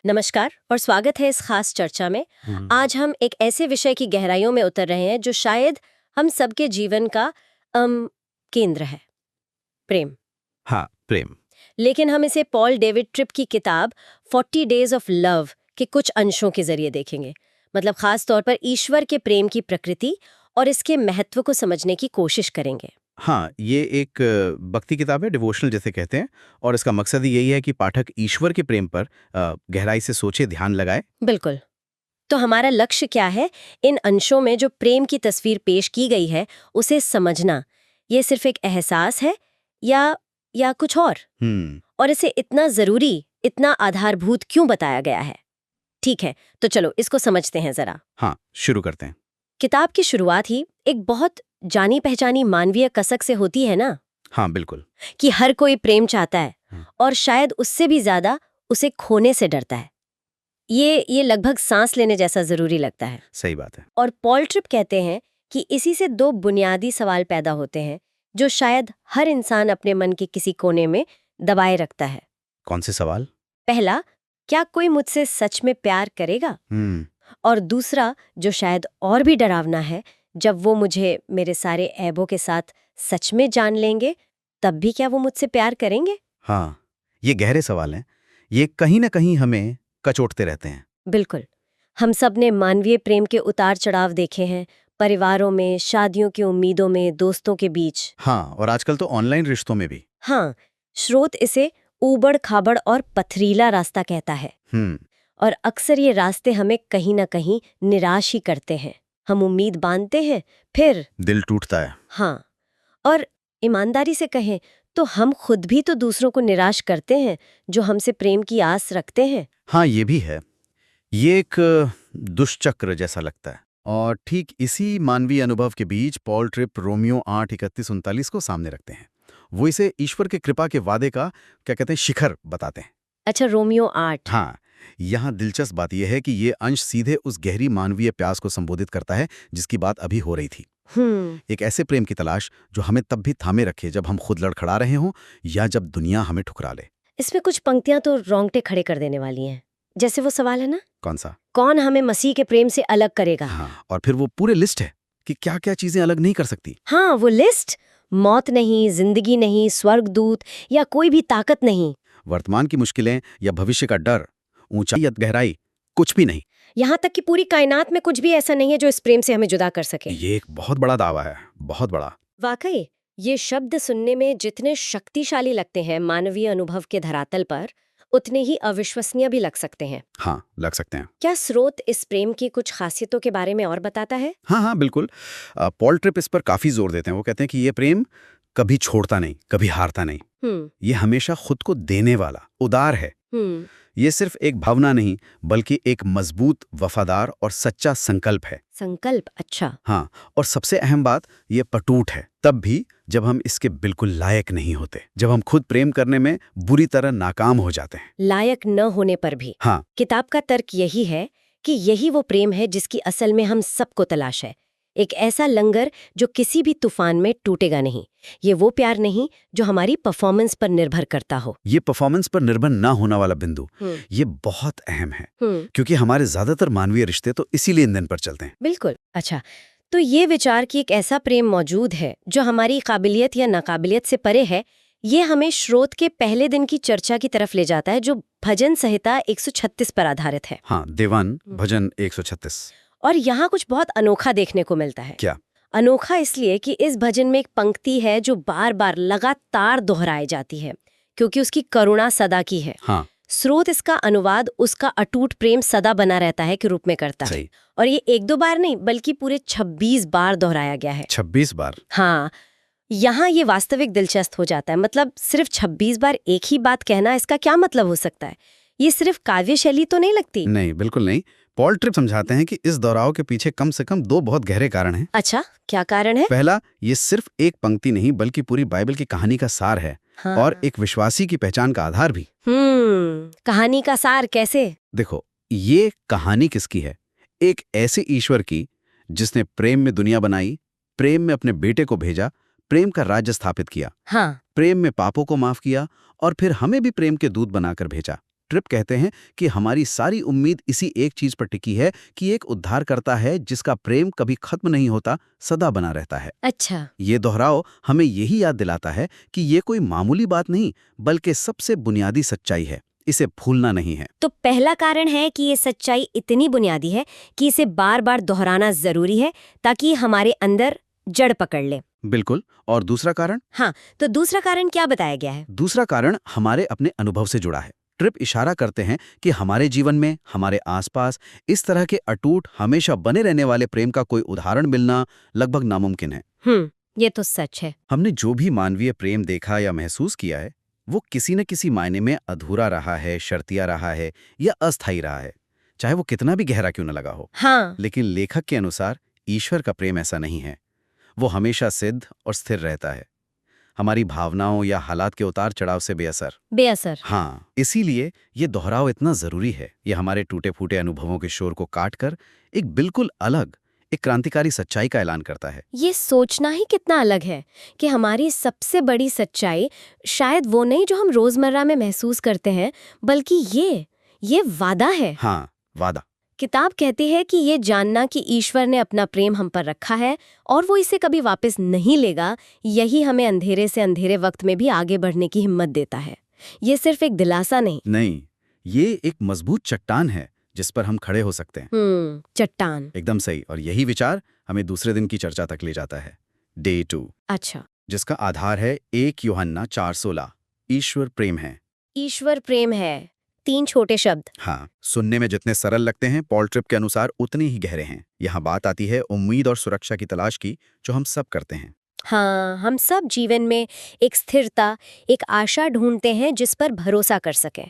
नमस्कार और स्वागत है इस खास चर्चा में। आज हम एक ऐसे विषय की गहराइयों में उतर रहे हैं जो शायद हम सबके जीवन का केंद्र है, प्रेम। हाँ, प्रेम। लेकिन हम इसे पॉल डेविड ट्रिप की किताब 40 डेज ऑफ लव के कुछ अंशों के जरिए देखेंगे। मतलब खास तौर पर ईश्वर के प्रेम की प्रकृति और इसके महत्व को समझने की कोशिश करेंगे। हाँ, ये एक भक्ति किताब है, डिवोशनल जिसे कहते हैं, और इसका मकसद यही है कि पाठक ईश्वर के प्रेम पर गहराई से सोचे, ध्यान लगाए। बिल्कुल। तो हमारा लक्ष्य क्या है? इन अंशों में जो प्रेम की तस्वीर पेश की गई है उसे समझना। ये सिर्फ एक एहसास है या कुछ और इसे इतना जरूरी, इतना आधारभूत क्यों बताया गया है? ठीक है, तो चलो इसको समझते हैं जरा। हाँ, शुरू करते हैं। किताब की शुरुआत ही एक बहुत जानी पहचानी मानवीय कसक से होती है ना, हाँ, बिल्कुल। कि हर कोई प्रेम चाहता है और शायद उससे भी ज्यादा उसे खोने से डरता है। ये लगभग सांस लेने जैसा जरूरी लगता है। सही बात है। और पॉल ट्रिप कहते हैं कि इसी से दो बुनियादी सवाल पैदा होते हैं जो शायद हर इंसान अपने मन के किसी कोने में दबाए रखता है। कौन से सवाल? पहला, क्या कोई मुझसे सच में प्यार करेगा? और दूसरा, जो शायद और भी डरावना है, जब वो मुझे मेरे सारे ऐबों के साथ सच में जान लेंगे, तब भी क्या वो मुझसे प्यार करेंगे? हाँ, ये गहरे सवाल हैं। ये कहीं ना कहीं हमें कचोटते रहते हैं। बिल्कुल। हम सब ने मानवीय प्रेम के उतार चढ़ाव देखे हैं, परिवारों में, शादियों की उम्मीदों में, दोस्तों के बीच। हाँ, और आजकल तो ऑनलाइन रिश्तों में भी। हाँ, स्रोत इसे ऊबड़ खाबड़ और पथरीला रास्ता कहता है। और अक्सर ये रास्ते हमें कहीं ना कहीं निराश ही करते हैं। हम उम्मीद बांधते हैं, फिर दिल टूटता है। हाँ, और ईमानदारी से कहें तो हम खुद भी तो दूसरों को निराश करते हैं जो हमसे प्रेम की आस रखते हैं। हाँ, ये भी है। ये एक दुष्चक्र जैसा लगता है। और ठीक इसी मानवीय अनुभव के बीच पॉल ट्रिप रोमियो 8:31-39 को सामने रखते हैं। वो इसे ईश्वर के कृपा के वादे का क्या कहते हैं, शिखर बताते हैं। अच्छा, रोमियो 8। हाँ, यहाँ दिलचस्प बात यह है कि ये अंश सीधे उस गहरी मानवीय प्यास को संबोधित करता है जिसकी बात अभी हो रही थी। एक ऐसे प्रेम की तलाश जो हमें तब भी थामे रखे जब हम खुद लड़खड़ा रहे हों या जब दुनिया हमें ठुकरा ले। इसमें कुछ पंक्तियां तो रोंगटे खड़े कर देने वाली हैं। जैसे वो सवाल है ना, कौन सा? कौन हमें मसीह के प्रेम से अलग करेगा? हाँ, और फिर वो पूरे लिस्ट है कि क्या क्या चीजें अलग नहीं कर सकती। हाँ, वो लिस्ट, मौत नहीं, जिंदगी नहीं, स्वर्गदूत या कोई भी ताकत नहीं, वर्तमान की मुश्किलें या भविष्य का डर, ऊंचाई या गहराई, कुछ भी नहीं। यहाँ तक कि पूरी कायनात में कुछ भी ऐसा नहीं है जो इस प्रेम से हमें जुदा कर सके। ये एक बहुत बड़ा दावा है, बहुत बड़ा। वाकई, ये शब्द सुनने में जितने शक्तिशाली लगते हैं मानवीय अनुभव के धरातल पर, उतने ही अविश्वसनीय भी लग सकते हैं। हाँ, लग सकते हैं। क्या स्रोत इस प्रेम की कुछ खासियतों के बारे में और बताता है? हाँ, बिल्कुल। पॉल ट्रिप इस पर काफी जोर देते हैं। वो कहते हैं कि ये प्रेम कभी छोड़ता नहीं, कभी हारता नहीं। ये हमेशा खुद को देने वाला, उदार है। ये सिर्फ एक भावना नहीं, बल्कि एक मजबूत, वफादार और सच्चा संकल्प है। संकल्प, अच्छा। हाँ, और सबसे अहम बात, ये पटूट है, तब भी जब हम इसके बिल्कुल लायक नहीं होते, जब हम खुद प्रेम करने में बुरी तरह नाकाम हो जाते हैं। लायक न होने पर भी। हाँ, किताब का तर्क यही है कि यही वो प्रेम है जिसकी असल में हम सबको तलाश है। एक ऐसा लंगर जो किसी भी तूफान में टूटेगा नहीं। ये वो प्यार नहीं जो हमारी परफॉर्मेंस पर निर्भर करता हो। ये परफॉर्मेंस पर निर्भर ना होना वाला बिंदु, ये बहुत अहम है, क्योंकि हमारे ज्यादातर मानवीय रिश्ते तो इसी लेन-देन पर चलते हैं। बिल्कुल। अच्छा, तो ये विचार कि एक ऐसा प्रेम मौजूद है जो हमारी काबिलियत या नाकाबिलियत से परे है, ये हमें स्रोत के पहले दिन की चर्चा की तरफ ले जाता है जो भजन संहिता 136 पर आधारित है। हाँ, देवान भजन 136। और यहाँ कुछ बहुत अनोखा देखने को मिलता है। क्या? अनोखा इसलिए कि इस भजन में एक पंक्ति है जो बार बार लगातार दोहराई जाती है, क्योंकि उसकी करुणा सदा की है। हाँ, स्रोत इसका अनुवाद उसका अटूट प्रेम सदा बना रहता है के रूप में करता है। और ये एक दो बार नहीं, बल्कि पूरे 26 बार दोहराया गया है। 26 बार? हाँ, यहाँ ये वास्तविक दिलचस्प हो जाता है। मतलब सिर्फ 26 बार एक ही बात कहना, इसका क्या मतलब हो सकता है? ये सिर्फ काव्य शैली तो नहीं लगती? नहीं, बिल्कुल नहीं। पॉल ट्रिप समझाते हैं कि इस दोहराव के पीछे कम से कम दो बहुत गहरे कारण हैं। अच्छा, क्या कारण है? पहला, ये सिर्फ एक पंक्ति नहीं बल्कि पूरी बाइबल की कहानी का सार है। हाँ। और एक विश्वासी की पहचान का आधार भी। कहानी का सार कैसे? देखो, ये कहानी किसकी है? एक ऐसे ईश्वर की जिसने प्रेम में दुनिया बनाई, प्रेम में अपने बेटे को भेजा, प्रेम का राज्य स्थापित किया, हाँ। प्रेम में पापों को माफ किया और फिर हमें भी प्रेम के दूत बनाकर भेजा। ट्रिप कहते हैं कि हमारी सारी उम्मीद इसी एक चीज पर टिकी है कि एक उद्धारकर्ता है जिसका प्रेम कभी खत्म नहीं होता, सदा बना रहता है। अच्छा। ये दोहराव हमें यही याद दिलाता है कि ये कोई मामूली बात नहीं बल्कि सबसे बुनियादी सच्चाई है, इसे भूलना नहीं है। तो पहला कारण है कि ये सच्चाई इतनी बुनियादी है कि इसे बार बार दोहराना जरूरी है ताकि हमारे अंदर जड़ पकड़ ले। बिल्कुल। और दूसरा कारण? हाँ, तो दूसरा कारण क्या बताया गया है? दूसरा कारण हमारे अपने अनुभव से जुड़ा है। ट्रिप इशारा करते हैं कि हमारे जीवन में, हमारे आसपास इस तरह के अटूट, हमेशा बने रहने वाले प्रेम का कोई उदाहरण मिलना लगभग नामुमकिन है। ये तो सच है। हमने जो भी मानवीय प्रेम देखा या महसूस किया है, वो किसी न किसी मायने में अधूरा रहा है, शर्तिया रहा है या अस्थायी रहा है, चाहे वो कितना भी गहरा क्यों न लगा हो। हाँ। लेकिन लेखक के अनुसार ईश्वर का प्रेम ऐसा नहीं है। वो हमेशा सिद्ध और स्थिर रहता है, हमारी भावनाओं या हालात के उतार चढ़ाव से बेअसर। हाँ, इसीलिए ये दोहराव इतना जरूरी है। ये हमारे टूटे फूटे अनुभवों के शोर को काटकर एक बिल्कुल अलग, एक क्रांतिकारी सच्चाई का ऐलान करता है। ये सोचना ही कितना अलग है कि हमारी सबसे बड़ी सच्चाई शायद वो नहीं जो हम रोजमर्रा में महसूस करते हैं, बल्कि ये वादा है। हाँ, वादा। किताब कहती है कि ये जानना कि ईश्वर ने अपना प्रेम हम पर रखा है और वो इसे कभी वापस नहीं लेगा, यही हमें अंधेरे से अंधेरे वक्त में भी आगे बढ़ने की हिम्मत देता है। ये सिर्फ एक दिलासा नहीं, ये एक मजबूत चट्टान है जिस पर हम खड़े हो सकते हैं। चट्टान। एकदम सही। और यही विचार हमें दूसरे दिन की चर्चा तक ले जाता है, डे 2। अच्छा। जिसका आधार है 1 यूहन्ना 4:16। ईश्वर प्रेम है। ईश्वर प्रेम है, 3 छोटे शब्द। हाँ, सुनने में जितने सरल लगते हैं, पॉल ट्रिप के अनुसार उतने ही गहरे हैं। यहाँ बात आती है उम्मीद और सुरक्षा की तलाश की, जो हम सब करते हैं। हाँ, हम सब जीवन में एक स्थिरता, एक आशा ढूंढते हैं जिस पर भरोसा कर सके।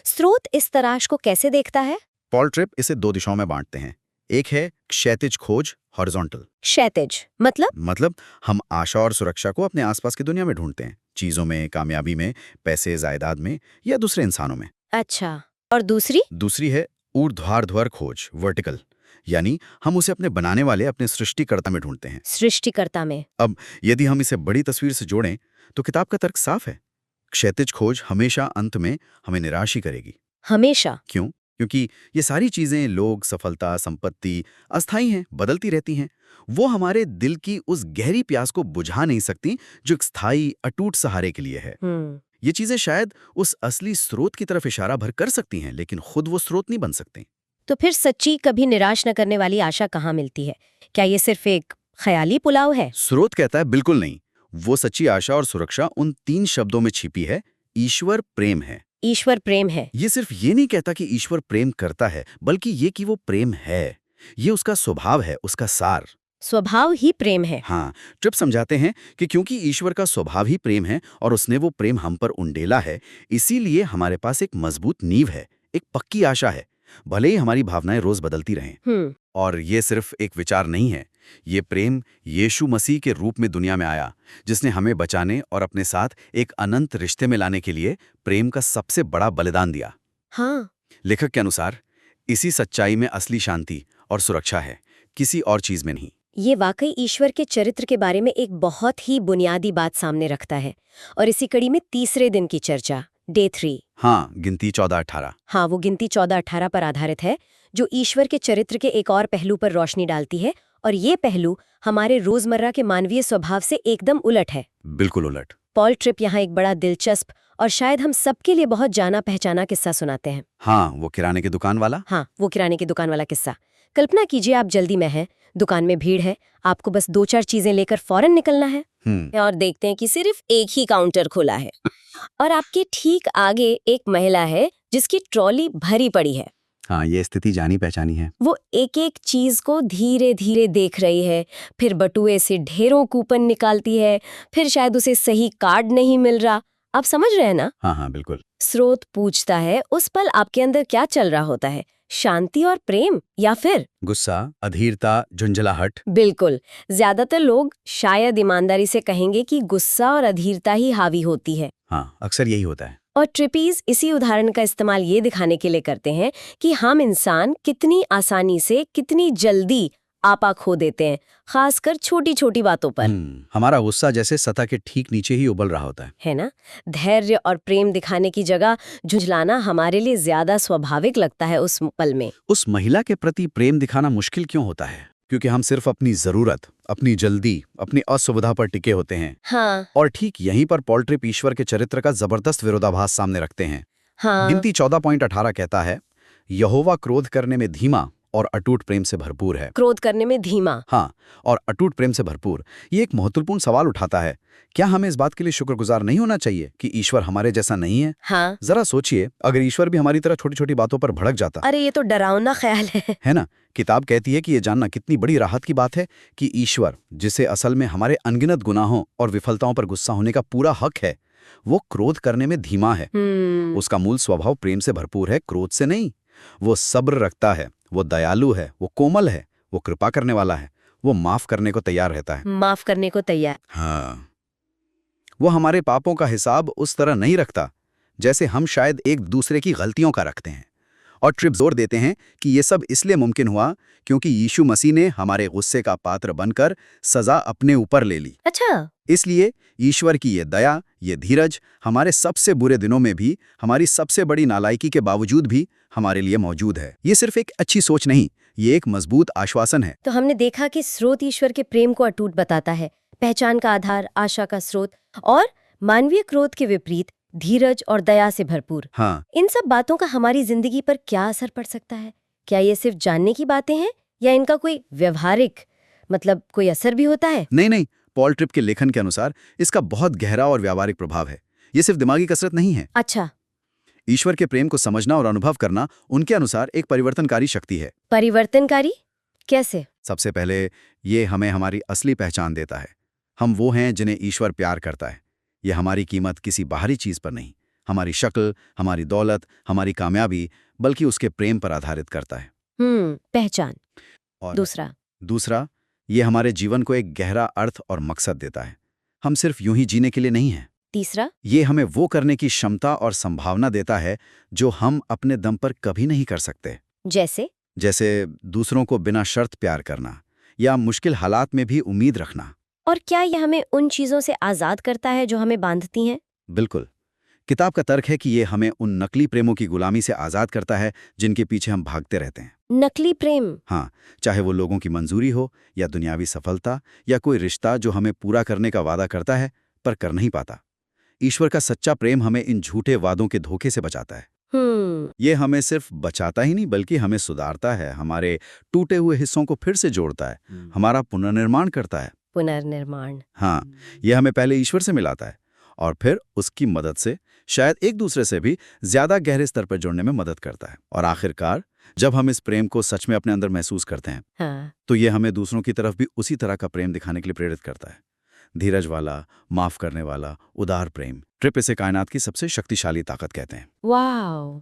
स्रोत इस तलाश को कैसे देखता है? पॉल ट्रिप इसे 2 दिशाओं में बांटते हैं। एक है क्षैतिज खोज, हॉरिजॉन्टल। क्षैतिज मतलब हम आशा और सुरक्षा को अपने आसपास की दुनिया में ढूंढते हैं, चीजों में, कामयाबी में, पैसे, जायदाद में या दूसरे इंसानों में। अच्छा। और दूसरी है ऊर्ध्वाधर खोज, वर्टिकल। यानी हम उसे अपने बनाने वाले, अपने सृष्टिकर्ता में ढूंढते हैं। सृष्टिकर्ता में। अब यदि हम इसे बड़ी तस्वीर से जोड़ें तो किताब का तर्क साफ है। क्षैतिज खोज हमेशा अंत में हमें निराश ही करेगी। हमेशा? क्यों? क्योंकि ये सारी चीजें, लोग, सफलता, संपत्ति, अस्थायी हैं, बदलती रहती हैं। वो हमारे दिल की उस गहरी प्यास को बुझा नहीं सकती जो एक स्थायी, अटूट सहारे के लिए है। ये चीजें शायद उस असली स्रोत की तरफ इशारा भर कर सकती हैं, लेकिन खुद वो स्रोत नहीं बन सकती। तो फिर सच्ची, कभी निराश न करने वाली आशा कहाँ मिलती है? क्या ये सिर्फ एक ख्याली पुलाव है? स्रोत कहता है बिल्कुल नहीं। वो सच्ची आशा और सुरक्षा उन 3 शब्दों में छिपी है, ईश्वर प्रेम है। ईश्वर प्रेम है। ये सिर्फ ये नहीं कहता कि ईश्वर प्रेम करता है, बल्कि ये कि वो प्रेम है। ये उसका स्वभाव है, उसका सार। स्वभाव ही प्रेम है। हाँ, ट्रिप समझाते हैं कि क्योंकि ईश्वर का स्वभाव ही प्रेम है और उसने वो प्रेम हम पर उंडेला है, इसीलिए हमारे पास एक मजबूत नींव है, एक पक्की आशा है, भले ही हमारी भावनाएं रोज बदलती रहें। और ये सिर्फ एक विचार नहीं है, ये प्रेम यीशु मसीह के रूप में दुनिया में आया, जिसने हमें बचाने और अपने साथ एक अनंत रिश्ते में लाने के लिए प्रेम का सबसे बड़ा बलिदान दिया। हाँ। लेखक के अनुसार इसी सच्चाई में असली शांति और सुरक्षा है, किसी और चीज में नहीं। ये वाकई ईश्वर के चरित्र के बारे में एक बहुत ही बुनियादी बात सामने रखता है। और इसी कड़ी में तीसरे दिन की चर्चा, डे 3। हाँ, गिनती 14-18। हाँ, वो गिनती 14-18 पर आधारित है, जो ईश्वर के चरित्र के एक और पहलू पर रोशनी डालती है। और ये पहलू हमारे रोजमर्रा के मानवीय स्वभाव से एकदम उलट है। बिल्कुल उलट। पॉल ट्रिप यहाँ एक बड़ा दिलचस्प और शायद हम सबके लिए बहुत जाना पहचाना किस्सा सुनाते हैं। हाँ, वो किराने की दुकान वाला। हाँ, वो किराने की दुकान वाला किस्सा। कल्पना कीजिए, आप जल्दी में हैं, दुकान में भीड़ है, आपको बस 2-4 चीजें लेकर फौरन निकलना है। और देखते हैं कि सिर्फ एक ही काउंटर खुला है और आपके ठीक आगे एक महिला है जिसकी ट्रॉली भरी पड़ी है। हाँ, ये स्थिति जानी पहचानी है। वो एक एक चीज को धीरे धीरे देख रही है, फिर बटुए से ढेरों कूपन निकालती है, फिर शायद उसे सही कार्ड नहीं मिल रहा। आप समझ रहे हैं ना? हाँ हाँ, बिल्कुल। स्रोत पूछता है, उस पल आपके अंदर क्या चल रहा होता है? शांति और प्रेम या फिर गुस्सा, अधीरता, झुंझलाहट? बिल्कुल। ज्यादातर लोग शायद ईमानदारी से कहेंगे कि गुस्सा और अधीरता ही हावी होती है। हाँ, अक्सर यही होता है। और ट्रिपीज इसी उदाहरण का इस्तेमाल ये दिखाने के लिए करते हैं कि हम इंसान कितनी आसानी से, कितनी जल्दी आपा खो देते हैं, खासकर छोटी छोटी बातों पर। हमारा गुस्सा जैसे सतह के ठीक नीचे ही उबल रहा होता है ना? धैर्य और प्रेम दिखाने की जगह झुंझलाना हमारे लिए ज्यादा स्वाभाविक लगता है उस पल में। उस महिला के प्रति प्रेम दिखाना मुश्किल क्यों होता है? क्योंकि हम सिर्फ अपनी जरूरत, अपनी जल्दी, अपनी असुविधा पर टिके होते हैं। हाँ। और ठीक यहीं पर पॉल ट्रिप ईश्वर के चरित्र का जबरदस्त विरोधाभास सामने रखते हैं। हाँ। गिनती 14.18 कहता है, यहोवा क्रोध करने में धीमा और अटूट प्रेम से भरपूर है। क्रोध करने में धीमा। हाँ, और अटूट प्रेम से भरपूर। ये एक महत्वपूर्ण सवाल उठाता है, क्या हमें इस बात के लिए शुक्रगुजार नहीं होना चाहिए कि ईश्वर हमारे जैसा नहीं है? हाँ। जरा सोचिए, अगर ईश्वर भी हमारी तरह छोटी छोटी बातों पर भड़क जाता। अरे ये तो डरावना ख्याल है ना? किताब कहती है कि ये जानना कितनी बड़ी राहत की बात है कि ईश्वर, जिसे असल में हमारे अनगिनत गुनाहों और विफलताओं पर गुस्सा होने का पूरा हक है, वो क्रोध करने में धीमा है। उसका मूल स्वभाव प्रेम से भरपूर है, क्रोध से नहीं। वो सब्र रखता है, वो दयालु है, वो कोमल है, वो कृपा करने वाला है, वो माफ करने को तैयार रहता है। माफ करने को तैयार। हाँ, वो हमारे पापों का हिसाब उस तरह नहीं रखता जैसे हम शायद एक दूसरे की गलतियों का रखते हैं। और ट्रिप जोर देते हैं कि ये सब इसलिए मुमकिन हुआ क्योंकि यीशु मसीह ने हमारे गुस्से का पात्र बनकर सजा अपने ऊपर ले ली। अच्छा। इसलिए ईश्वर की ये दया, ये धीरज हमारे सबसे बुरे दिनों में भी, हमारी सबसे बड़ी नालायकी के बावजूद भी हमारे लिए मौजूद है। ये सिर्फ एक अच्छी सोच नहीं, ये एक मजबूत आश्वासन है। तो हमने देखा कि स्रोत ईश्वर के प्रेम को अटूट बताता है, पहचान का आधार, आशा का स्रोत, और मानवीय क्रोध के विपरीत धीरज और दया से भरपूर। हाँ। इन सब बातों का हमारी जिंदगी पर क्या असर पड़ सकता है? क्या ये सिर्फ जानने की बातें हैं या इनका कोई व्यवहारिक कोई असर भी होता है? नहीं, पॉल ट्रिप के लेखन के अनुसार इसका बहुत गहरा और व्यावहारिक प्रभाव है। ये सिर्फ दिमागी कसरत नहीं है। अच्छा। ईश्वर के प्रेम को समझना और अनुभव करना उनके अनुसार एक परिवर्तनकारी शक्ति है। परिवर्तनकारी कैसे? सबसे पहले ये हमें हमारी असली पहचान देता है। हम वो हैं जिन्हें ईश्वर प्यार करता है। ये हमारी कीमत किसी बाहरी चीज पर नहीं, हमारी शक्ल, हमारी दौलत, हमारी कामयाबी, बल्कि उसके प्रेम पर आधारित करता है। पहचान। और दूसरा, ये हमारे जीवन को एक गहरा अर्थ और मकसद देता है। हम सिर्फ यूं ही जीने के लिए नहीं हैं। तीसरा, ये हमें वो करने की क्षमता और संभावना देता है जो हम अपने दम पर कभी नहीं कर सकते। जैसे दूसरों को बिना शर्त प्यार करना या मुश्किल हालात में भी उम्मीद रखना। और क्या यह हमें उन चीजों से आजाद करता है जो हमें बांधती हैं? बिल्कुल। किताब का तर्क है कि ये हमें उन नकली प्रेमों की गुलामी से आजाद करता है जिनके पीछे हम भागते रहते हैं। नकली प्रेम? हाँ, चाहे वो लोगों की मंजूरी हो या दुनियावी सफलता या कोई रिश्ता जो हमें पूरा करने का वादा करता है पर कर नहीं पाता। ईश्वर का सच्चा प्रेम हमें इन झूठे वादों के धोखे से बचाता है। ये हमें सिर्फ बचाता ही नहीं बल्कि हमें सुधारता है, हमारे टूटे हुए हिस्सों को फिर से जोड़ता है, हमारा पुनर्निर्माण करता है। पुनर्निर्माण। हाँ, ये हमें पहले ईश्वर से मिलाता है और फिर उसकी मदद से शायद एक दूसरे से भी ज्यादा गहरे स्तर पर जुड़ने में मदद करता है। और आखिरकार जब हम इस प्रेम को सच में अपने अंदर महसूस करते हैं, हाँ, तो ये हमें दूसरों की तरफ भी उसी तरह का प्रेम दिखाने के लिए प्रेरित करता है। धीरज वाला, माफ करने वाला, उदार प्रेम। ट्रिप इसे कायनात की सबसे शक्तिशाली ताकत कहते हैं। वाह!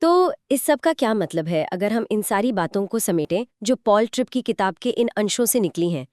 तो इस सब का क्या मतलब है अगर हम इन सारी बातों को समेटें जो पॉल ट्रिप की किताब के इन अंशों से निकली हैं?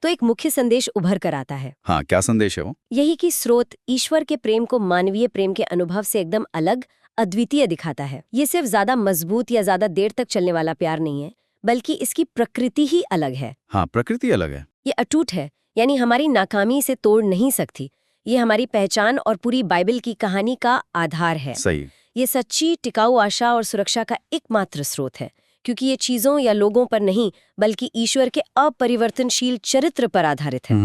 तो एक मुख्य संदेश उभर कर आता है। हाँ, क्या संदेश है वो? यही कि स्रोत ईश्वर के प्रेम को मानवीय प्रेम के अनुभव से एकदम अलग, अद्वितीय दिखाता है। ये सिर्फ ज्यादा मजबूत या ज्यादा देर तक चलने वाला प्यार नहीं है, बल्कि इसकी प्रकृति ही अलग है। हाँ, प्रकृति अलग है। ये अटूट है, यानी हमारी नाकामी इसे तोड़ नहीं सकती। ये हमारी पहचान और पूरी बाइबल की कहानी का आधार है। सही। ये सच्ची टिकाऊ आशा और सुरक्षा का एकमात्र स्रोत है, क्योंकि ये चीजों या लोगों पर नहीं बल्कि ईश्वर के अपरिवर्तनशील चरित्र पर आधारित है।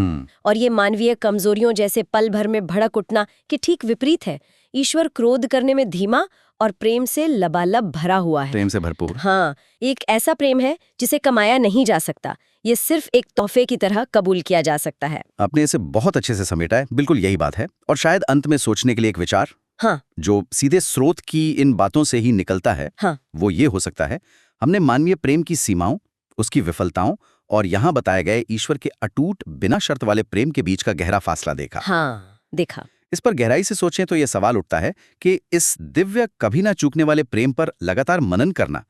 और ये मानवीय कमजोरियों जैसे पल भर में भड़क उठना के ठीक विपरीत है। ईश्वर क्रोध करने में धीमा और प्रेम से लबालब भरा हुआ है। प्रेम से भरपूर। हाँ, एक ऐसा प्रेम है जिसे कमाया नहीं जा सकता। ये सिर्फ एक तोहफे की तरह कबूल किया जा सकता है। आपने इसे बहुत अच्छे से समेटा है। बिल्कुल यही बात है। और शायद अंत में सोचने के लिए एक विचार, हाँ, जो सीधे स्रोत की इन बातों से ही निकलता है, हाँ, वो ये हो सकता है, हमने मानवीय प्रेम की सीमाओं, उसकी विफलताओं और यहाँ बताए गए ईश्वर के अटूट बिना शर्त वाले प्रेम के बीच का गहरा फासला देखा। हाँ, देखा। इस पर गहराई से सोचें तो यह सवाल उठता है कि इस दिव्य, कभी ना चूकने वाले प्रेम पर लगातार मनन करना,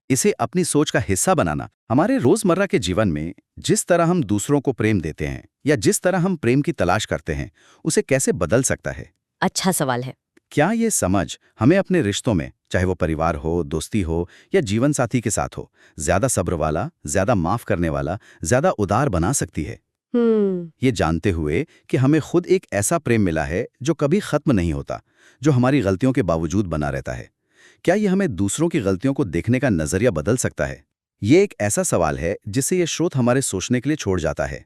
इसे अपनी सोच का हिस्सा बनाना, हमारे रोजमर्रा के जीवन में जिस तरह हम दूसरों को प्रेम देते हैं या जिस तरह हम प्रेम की तलाश करते हैं, उसे कैसे बदल सकता है? अच्छा सवाल है। क्या ये समझ हमें अपने रिश्तों में, चाहे वो परिवार हो, दोस्ती हो या जीवन साथी के साथ हो, ज्यादा सब्र वाला, ज्यादा माफ करने वाला, ज्यादा उदार बना सकती है। ये जानते हुए कि हमें खुद एक ऐसा प्रेम मिला है जो कभी खत्म नहीं होता, जो हमारी गलतियों के बावजूद बना रहता है। क्या ये हमें दूसरों की गलतियों को देखने का नजरिया बदल सकता है? ये एक ऐसा सवाल है जिसे ये स्रोत हमारे सोचने के लिए छोड़ जाता है।